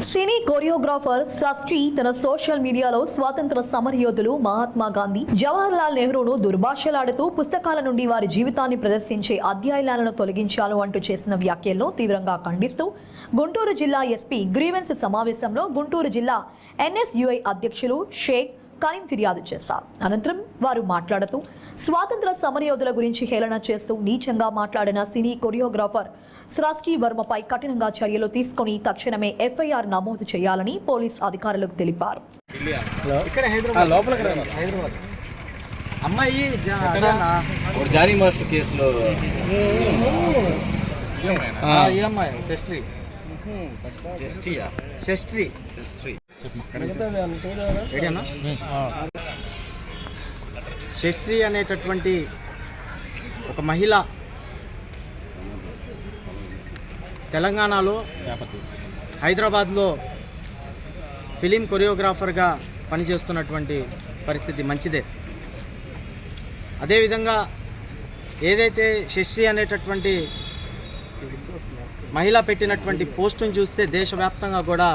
సినీ choreographer సృష్టి తన social మీడియాలో స్వాతంత్ర సమరయోధులు మహాత్మా గాంధీ, జవహర్లాల్ నెహ్రూను దుర్భాషలాడుతూ పుస్తకాల నుండి వారి జీవితాన్ని ప్రదర్శించే అధ్యాయాలను తొలగించాలి అంటూ చేసిన వ్యాఖ్యలను తీవ్రంగా ఖండిస్తూ గుంటూరు జిల్లా ఎస్పీ గ్రీవెన్స్ సమావేశంలో గుంటూరు జిల్లా ఎన్ఎస్యుఐ అధ్యక్షులు షేక్ కరీం ఫిర్యాదు చేశారు. అనంతరం వారు మాట్లాడుతూ స్వాతంత్ర సమరయోధుల గురించి హేళన చేస్తూ నీచంగా మాట్లాడిన సినీ కొరియోగ్రాఫర్ సృష్టి వర్మపై కఠినంగా చర్యలు తీసుకుని తక్షణమే ఎఫ్ఐఆర్ నమోదు చేయాలని పోలీస్ అధికారులకు తెలిపారు. అమ్మాయి జానీ మాస్టర్ కేసులో శస్త్రి అనేటటువంటి ఒక మహిళ తెలంగాణలో హైదరాబాద్లో ఫిలిం కొరియోగ్రాఫర్గా పనిచేస్తున్నటువంటి పరిస్థితి మంచిదే. అదేవిధంగా ఏదైతే శస్త్రి అనేటటువంటి మహిళ పెట్టినటువంటి పోస్టును చూస్తే దేశవ్యాప్తంగా కూడా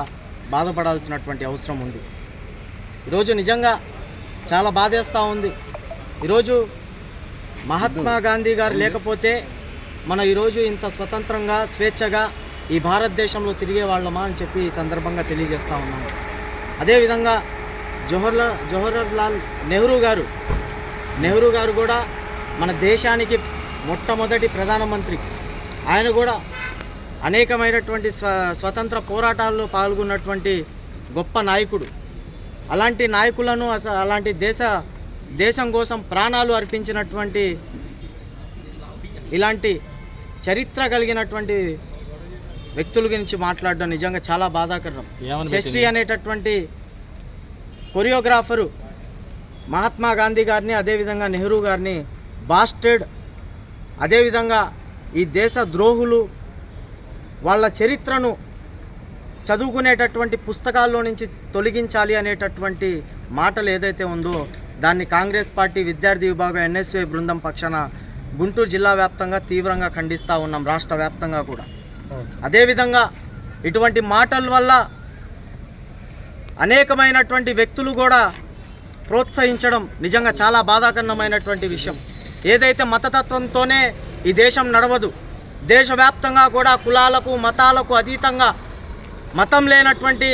బాధపడాల్సినటువంటి అవసరం ఉంది. ఈరోజు నిజంగా చాలా బాధేస్తూ ఉంది. ఈరోజు మహాత్మా గాంధీ గారు లేకపోతే మనం ఈరోజు ఇంత స్వతంత్రంగా స్వేచ్ఛగా ఈ భారతదేశంలో తిరిగే వాళ్ళమా అని చెప్పి ఈ సందర్భంగా తెలియజేస్తూ ఉన్నాము. అదేవిధంగా జవహర్లాల్ నెహ్రూ గారు కూడా మన దేశానికి మొట్టమొదటి ప్రధానమంత్రి. ఆయన కూడా అనేకమైనటువంటి స్వతంత్ర పోరాటాల్లో పాల్గొన్నటువంటి గొప్ప నాయకుడు. అలాంటి నాయకులను అలాంటి దేశం కోసం ప్రాణాలు అర్పించినటువంటి ఇలాంటి చరిత్ర కలిగినటువంటి వ్యక్తుల గురించి మాట్లాడడం నిజంగా చాలా బాధాకరం. శస్త్రి అనేటటువంటి కొరియోగ్రాఫరు మహాత్మా గాంధీ గారిని అదేవిధంగా నెహ్రూ గారిని బాస్టర్డ్, అదేవిధంగా ఈ దేశ ద్రోహులు, వాళ్ళ చరిత్రను చదువుకునేటటువంటి పుస్తకాల్లో నుంచి తొలగించాలి అనేటటువంటి మాటలు ఏదైతే ఉందో దాన్ని కాంగ్రెస్ పార్టీ విద్యార్థి విభాగం ఎన్ఎస్యుఐ బృందం పక్షాన గుంటూరు జిల్లా వ్యాప్తంగా తీవ్రంగా ఖండిస్తూ ఉన్నాం, రాష్ట్ర వ్యాప్తంగా కూడా. అదేవిధంగా ఇటువంటి మాటల వల్ల అనేకమైనటువంటి వ్యక్తులు కూడా ప్రోత్సహించడం నిజంగా చాలా బాధాకరమైనటువంటి విషయం. ఏదైతే మతతత్వంతోనే ఈ దేశం నడవదు, దేశవ్యాప్తంగా కూడా కులాలకు మతాలకు అతీతంగా మతం లేనటువంటి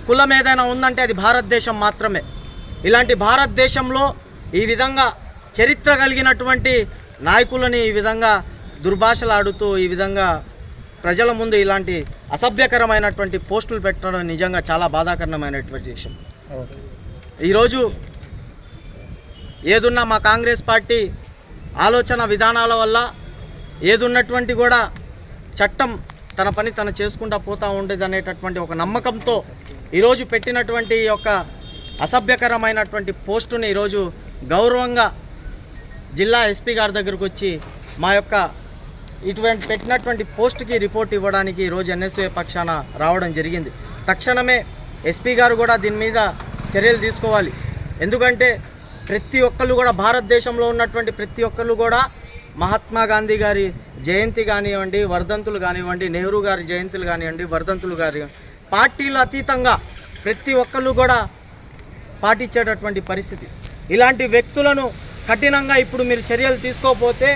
కులం ఏదైనా ఉందంటే అది భారతదేశం మాత్రమే. ఇలాంటి భారతదేశంలో ఈ విధంగా చరిత్ర కలిగినటువంటి నాయకులని ఈ విధంగా దుర్భాషలాడుతూ ఈ విధంగా ప్రజల ముందు ఇలాంటి అసభ్యకరమైనటువంటి పోస్టులు పెట్టడం నిజంగా చాలా బాధాకరమైనటువంటి విషయం. ఈరోజు ఏదున్నా మా కాంగ్రెస్ పార్టీ ఆలోచన విధానాల వల్ల ఏదున్నటువంటి కూడా చట్టం తన పని తను చేసుకుంటూ పోతూ ఉండేది అనేటటువంటి ఒక నమ్మకంతో ఈరోజు పెట్టినటువంటి ఈ యొక్క అసభ్యకరమైనటువంటి పోస్టుని ఈరోజు గౌరవంగా జిల్లా ఎస్పీ గారి దగ్గరకు వచ్చి మా యొక్క ఇటువంటి పెట్టినటువంటి పోస్టుకి రిపోర్ట్ ఇవ్వడానికి ఈరోజు ఎన్ఎస్యుఐ పక్షాన రావడం జరిగింది. తక్షణమే ఎస్పీ గారు కూడా దీని మీద చర్యలు తీసుకోవాలి. ఎందుకంటే ప్రతి ఒక్కళ్ళు కూడా భారతదేశంలో ఉన్నటువంటి ప్రతి ఒక్కళ్ళు కూడా మహాత్మా గాంధీ గారి జయంతి కానివ్వండి, వర్ధంతులు కానివ్వండి, నెహ్రూ గారి జయంతులు కానివ్వండి, వర్ధంతులు కానివ్వండి, పార్టీలు అతీతంగా ప్రతి ఒక్కళ్ళు కూడా పాటించేటటువంటి పరిస్థితి. ఇలాంటి వ్యక్తులను కఠినంగా ఇప్పుడు మీరు చర్యలు తీసుకోకపోతే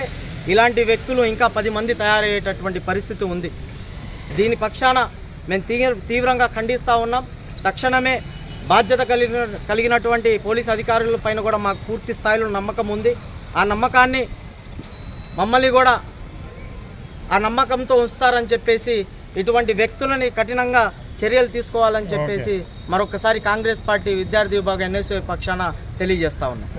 ఇలాంటి వ్యక్తులు ఇంకా 10 మంది తయారయ్యేటటువంటి పరిస్థితి ఉంది. దీని పక్షాన మేము తీవ్రంగా ఖండిస్తూ ఉన్నాం. తక్షణమే బాధ్యత కలిగినటువంటి పోలీస్ అధికారుల పైన కూడా మాకు పూర్తి స్థాయిలో నమ్మకం ఉంది. ఆ నమ్మకాన్ని మమ్మల్ని కూడా ఆ నమ్మకంతో ఉంచుతారని చెప్పేసి ఇటువంటి వ్యక్తులని కఠినంగా చర్యలు తీసుకోవాలని చెప్పేసి మరొకసారి కాంగ్రెస్ పార్టీ విద్యార్థి విభాగం ఎన్ఎస్యుఐ పక్షాన తెలియజేస్తా ఉన్నాం.